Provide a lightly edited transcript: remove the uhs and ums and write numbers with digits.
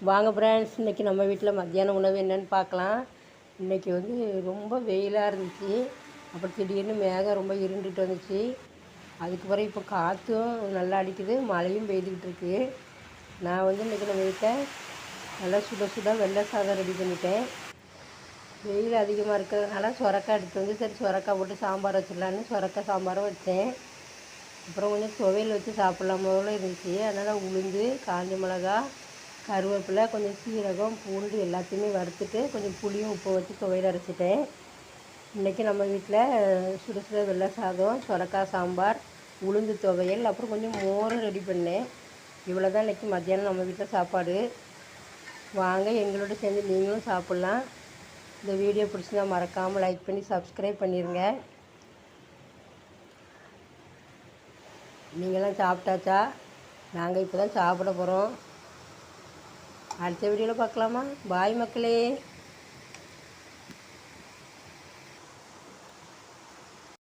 வாங்க ஃப்ரெண்ட்ஸ், இன்றைக்கி நம்ம வீட்டில் மத்தியான உணவு என்னென்னு பார்க்கலாம். இன்றைக்கி ரொம்ப வெயிலாக இருந்துச்சு. அப்புறம் திடீர்னு மேகம் ரொம்ப இருண்டுட்டு வந்துச்சு. அதுக்கு பிறகு இப்போ காற்றும் நல்லா அடிக்குது, மழையும் பெய்துக்கிட்டு இருக்குது. நான் இன்றைக்கி நம்ம வீட்டில் நல்லா சுட சுட வெள்ளை சாதம் ரெடி பண்ணிட்டேன். வெயில் அதிகமாக இருக்கிறதுனால சுரக்காய் எடுத்து சரி சுரக்காய் போட்டு சாம்பார் வச்சிடலான்னு சுரக்காய் சாம்பாரும் வச்சேன். அப்புறம் கொஞ்சம் துவையல் வச்சு சாப்பிட்லாம் போல இருந்துச்சு. அதனால் உளுந்து, காஞ்ச மிளகா, கருவேப்பிலை, கொஞ்சம் சீரகம், பூண்டு எல்லாத்தையுமே வறுத்துட்டு கொஞ்சம் புளியும் உப்பு வச்சு துவையல் அரைச்சிட்டேன். இன்றைக்கி நம்ம வீட்டில் சுட சுட வெள்ளை சாதம், சுரக்காய் சாம்பார், உளுந்து துவையல், அப்புறம் கொஞ்சம் மோரும் ரெடி பண்ணேன். இவ்வளோ தான் இன்றைக்கி மத்தியானம் நம்ம வீட்டில் சாப்பாடு. வாங்க எங்களோட சேர்ந்து நீங்களும் சாப்பிட்லாம். இந்த வீடியோ பிடிச்சிருந்தா மறக்காமல் லைக் பண்ணி சப்ஸ்கிரைப் பண்ணிடுங்க. நீங்களாம் சாப்பிட்டாச்சா? நாங்கள் இப்போ தான் சாப்பிட போகிறோம். அடுத்த வீடியோவில் பார்க்கலாமா? பாய் மக்களே.